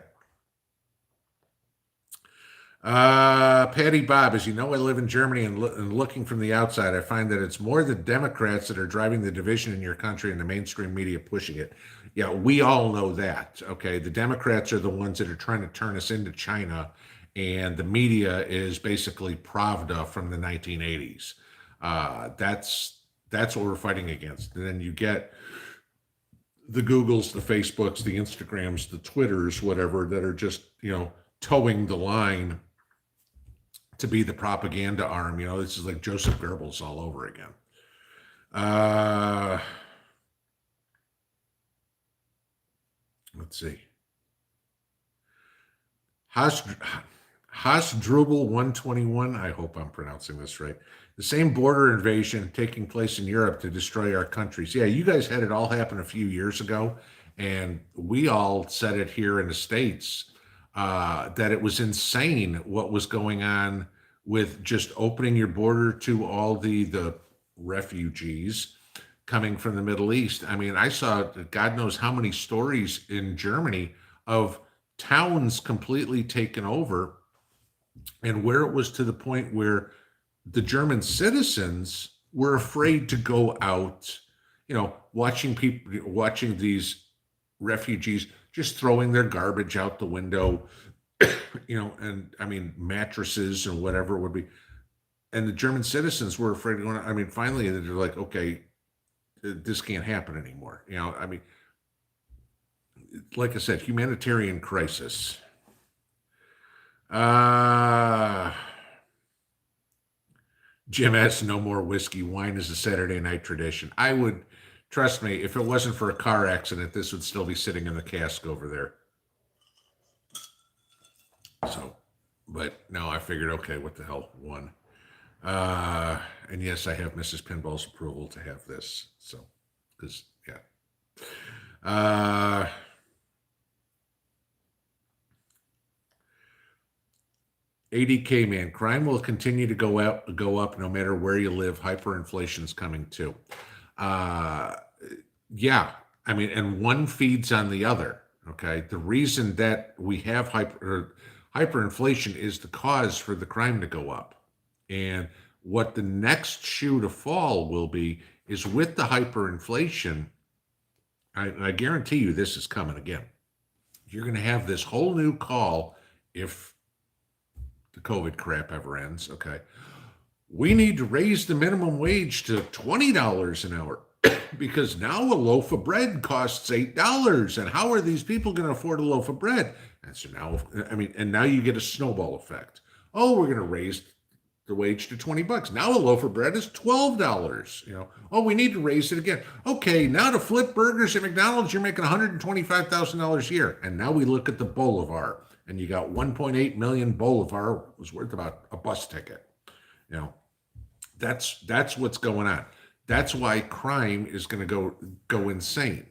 Patty Bob, as you know, I live in Germany, and looking from the outside, I find that it's more the Democrats that are driving the division in your country and the mainstream media pushing it. Yeah, we all know that. Okay. The Democrats are the ones that are trying to turn us into China, and the media is basically Pravda from the 1980s. That's what we're fighting against. And then you get the Googles, the Facebooks, the Instagrams, the Twitters, whatever, that are just, towing the line to be the propaganda arm. This is like Joseph Goebbels all over again. Let's see. Hasdrubal 121, I hope I'm pronouncing this right. The same border invasion taking place in Europe to destroy our countries. Yeah, you guys had it all happen a few years ago, and we all said it here in the States, that it was insane what was going on with just opening your border to all the refugees coming from the Middle East. I mean, I saw God knows how many stories in Germany of towns completely taken over, and where it was to the point where the German citizens were afraid to go out, watching these refugees just throwing their garbage out the window, and I mean, mattresses and whatever it would be. And the German citizens were afraid of going. I mean, finally, they're like, okay, this can't happen anymore. I mean, like I said, humanitarian crisis. Jim S. No more whiskey. Wine is a Saturday night tradition. I would, trust me, if it wasn't for a car accident, this would still be sitting in the cask over there. So, but no, I figured, okay, what the hell, one. And yes, I have Mrs. Pinball's approval to have this. So, because, yeah. ADK man, crime will continue to go up no matter where you live. Hyperinflation is coming too. Yeah, I mean, and one feeds on the other. Okay, the reason that we have hyperinflation is the cause for the crime to go up, and what the next shoe to fall will be is with the hyperinflation. I guarantee you this is coming again. You're going to have this whole new call if the COVID crap ever ends. Okay. We need to raise the minimum wage to $20 an hour because now a loaf of bread costs $8. And how are these people going to afford a loaf of bread? And so now, and now you get a snowball effect. Oh, we're going to raise the wage to $20. Now a loaf of bread is $12. Oh, we need to raise it again. Okay, now to flip burgers at McDonald's, you're making $125,000 a year. And now we look at the Bolivar. And you got 1.8 million Bolivar was worth about a bus ticket. That's what's going on. That's why crime is going to go insane.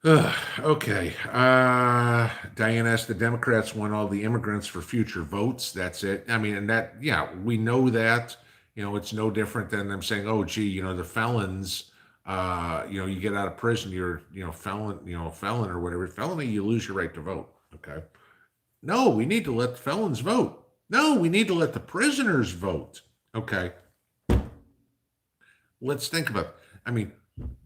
Okay. Diane asked, the Democrats want all the immigrants for future votes. That's it. I mean, and that, yeah, we know that. It's no different than them saying, oh, gee, the felons. You get out of prison, you're, felon or whatever. Felony, you lose your right to vote. Okay. No, we need to let the felons vote. No, we need to let the prisoners vote. Okay. Let's think about it. I mean,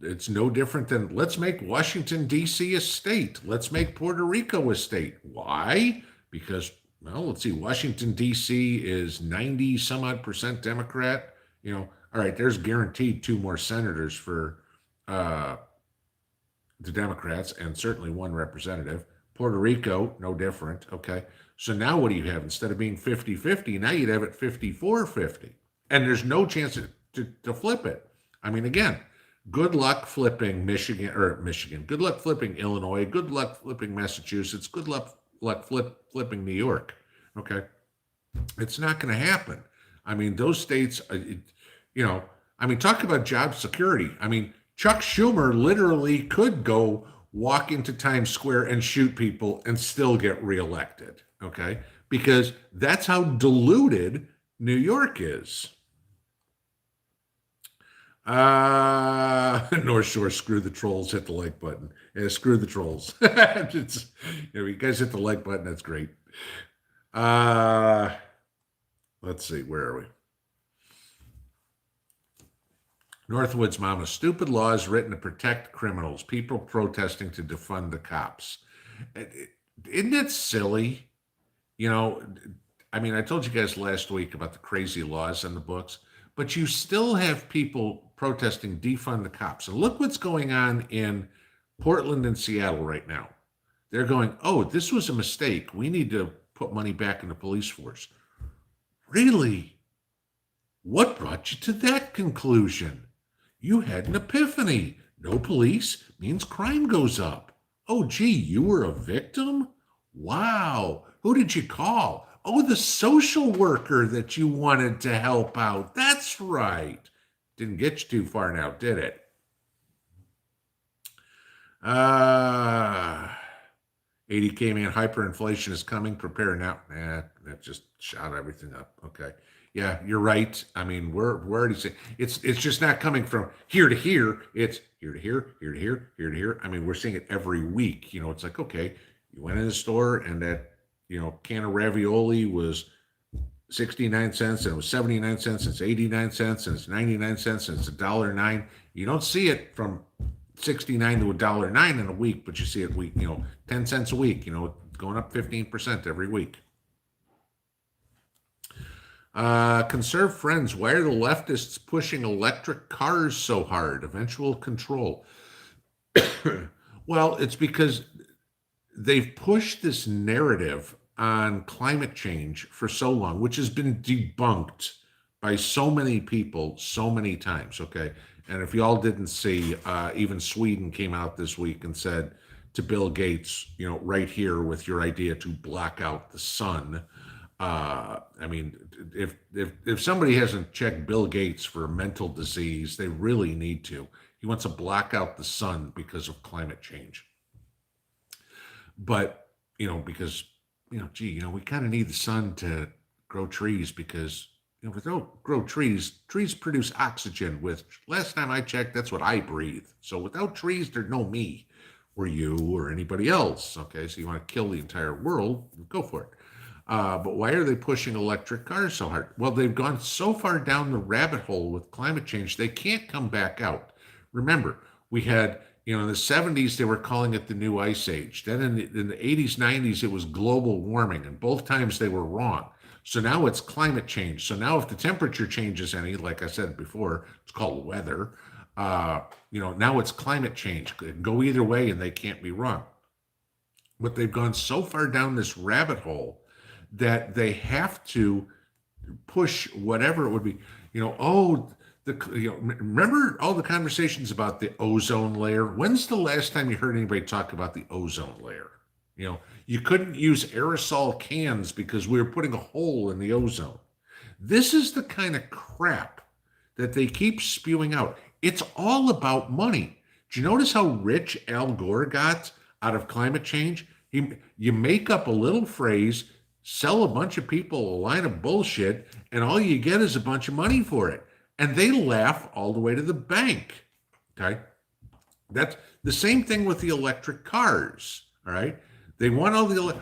it's no different than let's make Washington, D.C. a state. Let's make Puerto Rico a state. Why? Because Well, let's see. Washington, D.C. is 90 some odd percent Democrat. All right, there's guaranteed two more senators for uh, the Democrats and certainly one representative. Puerto Rico, no different. Okay. So now what do you have? Instead of being 50-50, now you'd have it 54-50. And there's no chance to flip it. I mean, again, good luck flipping Michigan. Good luck flipping Illinois. Good luck flipping Massachusetts. Good luck flipping New York. Okay. It's not going to happen. I mean, those states, I mean, talk about job security. I mean, Chuck Schumer literally could go walk into Times Square and shoot people and still get reelected. Okay. Because that's how diluted New York is. North Shore, screw the trolls, hit the like button. Yeah, screw the trolls. You guys hit the like button. That's great. Uh, let's see, where are we? Northwood's mama, stupid laws written to protect criminals, people protesting to defund the cops. Isn't it silly? You know, I mean, I told you guys last week about the crazy laws in the books, but you still have people protesting defund the cops. And look what's going on in Portland and Seattle right now. They're going, oh, this was a mistake. We need to put money back in the police force. Really? What brought you to that conclusion? You had an epiphany. No police means crime goes up. Oh, gee, you were a victim? Wow. Who did you call? Oh, the social worker that you wanted to help out. That's right. Didn't get you too far now, did it? 80K man, hyperinflation is coming. Prepare now. That just shot everything up. Okay. Yeah, you're right. I mean, we're already saying it's just not coming from here to here. It's here to here, here to here, here to here. I mean, we're seeing it every week. It's like, okay, you went in the store and that, can of ravioli was 69 cents and it was 79 cents and it's 89 cents and it's 99 cents and it's $1.09. You don't see it from 69 to $1.09 in a week, but you see it week, 10 cents a week, going up 15% every week. Conserve friends, why are the leftists pushing electric cars so hard? Eventual control. Well, it's because they've pushed this narrative on climate change for so long, which has been debunked by so many people so many times. Okay. And if y'all didn't see, even Sweden came out this week and said to Bill Gates, right here with your idea to block out the sun. I mean, if somebody hasn't checked Bill Gates for a mental disease, they really need to. He wants to block out the sun because of climate change. But, because, we kind of need the sun to grow trees because, if we don't grow trees produce oxygen, which last time I checked, that's what I breathe. So without trees, there's no me or you or anybody else. Okay, so you want to kill the entire world, go for it. But why are they pushing electric cars so hard? Well, they've gone so far down the rabbit hole with climate change, they can't come back out. Remember, we had, in the 70s, they were calling it the new ice age. Then in the 80s, 90s, it was global warming, and both times they were wrong. So now it's climate change. So now if the temperature changes any, like I said before, it's called weather. Now it's climate change. It can go either way, and they can't be wrong. But they've gone so far down this rabbit hole that they have to push whatever it would be. Remember all the conversations about the ozone layer? When's the last time you heard anybody talk about the ozone layer? You couldn't use aerosol cans because we were putting a hole in the ozone. This is the kind of crap that they keep spewing out. It's all about money. Do you notice how rich Al Gore got out of climate change? You make up a little phrase, sell a bunch of people a line of bullshit, and all you get is a bunch of money for it. And they laugh all the way to the bank. Okay. That's the same thing with the electric cars. All right. They want all the, good,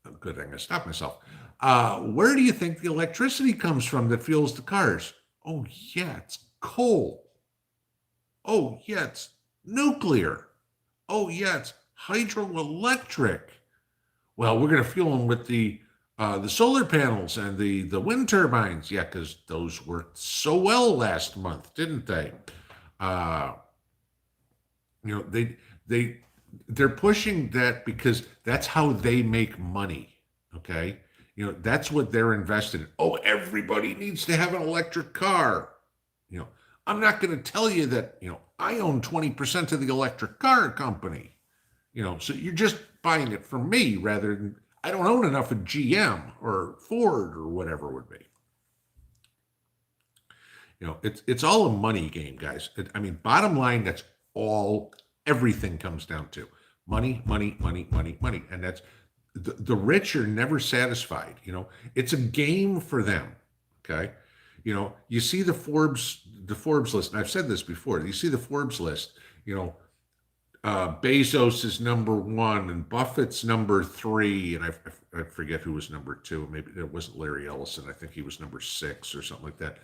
I'm going to stop myself. Where do you think the electricity comes from that fuels the cars? Oh, yeah, it's coal. Oh, yeah, it's nuclear. Oh, yeah, it's hydroelectric. Well, we're going to fuel them with the solar panels and the wind turbines. Yeah, because those worked so well last month, didn't they? Uh, you know, they they're pushing that because that's how they make money. Okay, that's what they're invested in. Oh, everybody needs to have an electric car. You know, I'm not going to tell you that. I own 20% of the electric car company. So you're just buying it from me rather than I don't own enough of GM or Ford or whatever it would be. It's all a money game, guys. I mean, bottom line, that's all everything comes down to. Money, money, money, money, money. And that's the rich are never satisfied. It's a game for them. Okay. You see the Forbes list, and I've said this before. You see the Forbes list, Bezos is number one and Buffett's number three, and I forget who was number two. Maybe it wasn't Larry Ellison. I think he was number six or something like that.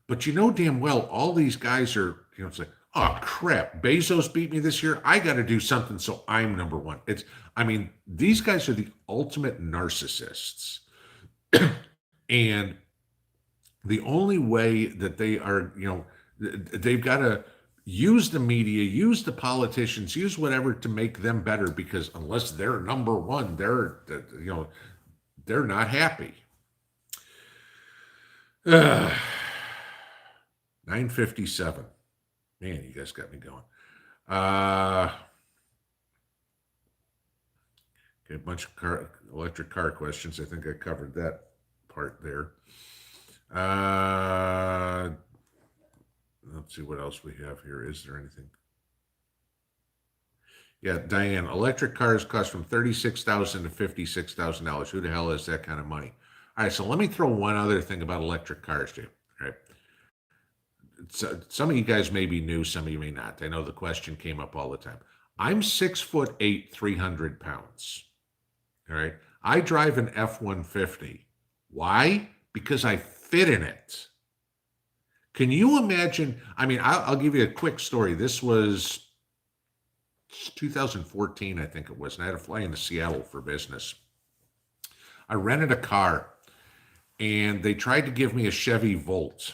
But damn well, all these guys are, it's like, oh crap, Bezos beat me this year. I got to do something so I'm number one. I mean, these guys are the ultimate narcissists. And the only way that they are, they've got to use the media, use the politicians, use whatever to make them better, because unless they're number one, they're not happy. 9:57. Man, you guys got me going. Okay, a bunch of electric car questions. I think I covered that part there. Let's see what else we have here. Is there anything? Yeah, Diane, electric cars cost from $36,000 to $56,000. Who the hell has that kind of money? All right, so let me throw one other thing about electric cars to you. All right. So, some of you guys may be new, some of you may not. I know the question came up all the time. I'm 6'8", 300 pounds. All right. I drive an F-150. Why? Because I fit in it. Can you imagine? I mean, I'll give you a quick story. This was 2014, I think it was, and I had to fly into Seattle for business. I rented a car, and they tried to give me a Chevy Volt.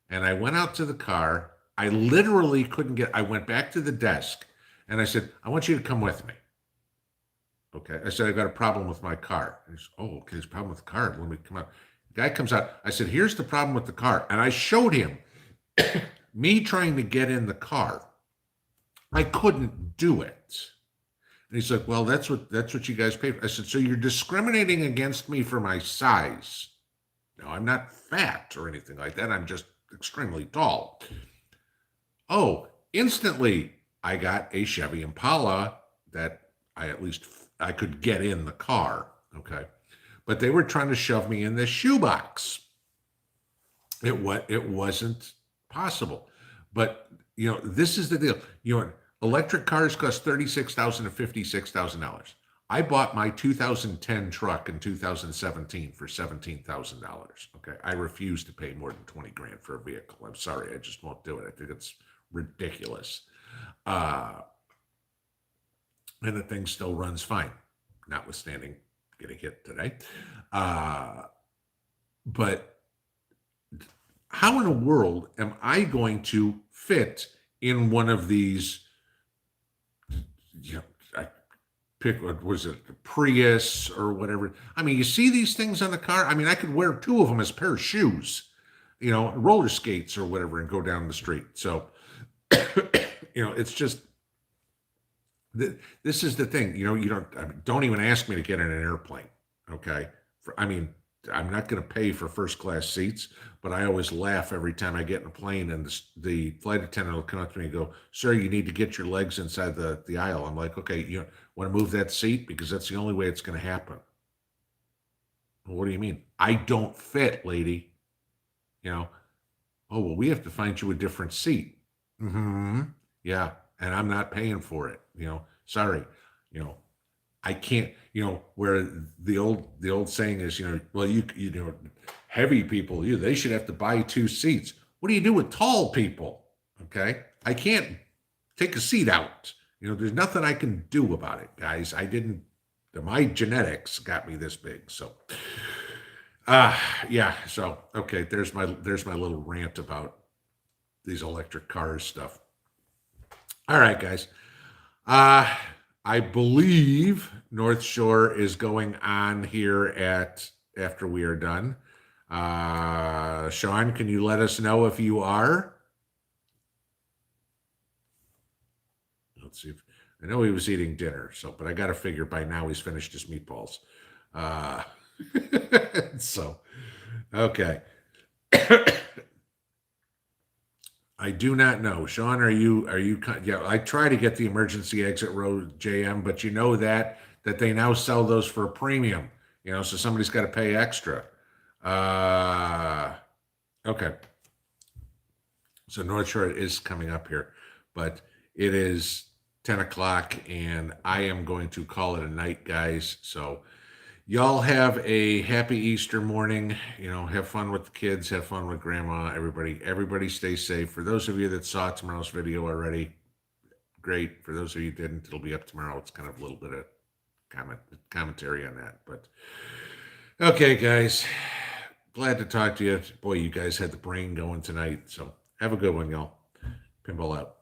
And I went out to the car. I literally couldn't I went back to the desk, and I said, I want you to come with me. Okay. I said, I got a problem with my car. And he said, oh, okay, there's a problem with the car. Let me come out. The guy comes out. I said, here's the problem with the car. And I showed him me trying to get in the car. I couldn't do it. And he's like, well, that's what you guys pay for. I said, so you're discriminating against me for my size. No, I'm not fat or anything like that. I'm just extremely tall. Oh, instantly I got a Chevy Impala that I could get in the car. Okay. But they were trying to shove me in this shoebox. It wasn't possible. But this is the deal. Electric cars cost $36,000 to $56,000. I bought my 2010 truck in 2017 for $17,000. Okay, I refuse to pay more than 20 grand for a vehicle. I'm sorry, I just won't do it. I think it's ridiculous. And the thing still runs fine, notwithstanding getting hit today. But how in the world am I going to fit in one of these? I pick, what was it, the Prius or whatever. I mean, you see these things on the car. I mean, I could wear two of them as a pair of shoes, roller skates or whatever, and go down the street. So, it's just, this is the thing. Don't even ask me to get in an airplane. Okay. I'm not going to pay for first class seats, but I always laugh every time I get in a plane and the flight attendant will come up to me and go, sir, you need to get your legs inside the aisle. I'm like, okay, you want to move that seat? Because that's the only way it's going to happen. Well, what do you mean? I don't fit, lady. Oh, well, we have to find you a different seat. Mm-hmm. Yeah. And I'm not paying for it. Sorry. I can't, where the old saying is, well, heavy people, they should have to buy two seats. What do you do with tall people? Okay. I can't take a seat out. There's nothing I can do about it, guys. My genetics got me this big. So, yeah. So, okay, there's my little rant about these electric cars stuff. All right, guys. Uh, I believe North Shore is going on here at after we are done. Sean, can you let us know if you are? Let's see if I know he was eating dinner, so but I got to figure by now he's finished his meatballs. Uh, so okay. I do not know. Sean, are you yeah, I try to get the emergency exit road JM, but you know that they now sell those for a premium, so somebody's got to pay extra. Uh okay. So North Shore is coming up here, but it is 10 o'clock and I am going to call it a night, guys. So y'all have a happy Easter morning. Have fun with the kids, have fun with grandma. Everybody stay safe. For those of you that saw tomorrow's video already, great. For those of you who didn't, it'll be up tomorrow. It's kind of a little bit of commentary on that. But okay, guys. Glad to talk to you. Boy, you guys had the brain going tonight. So have a good one, y'all. Pinball out.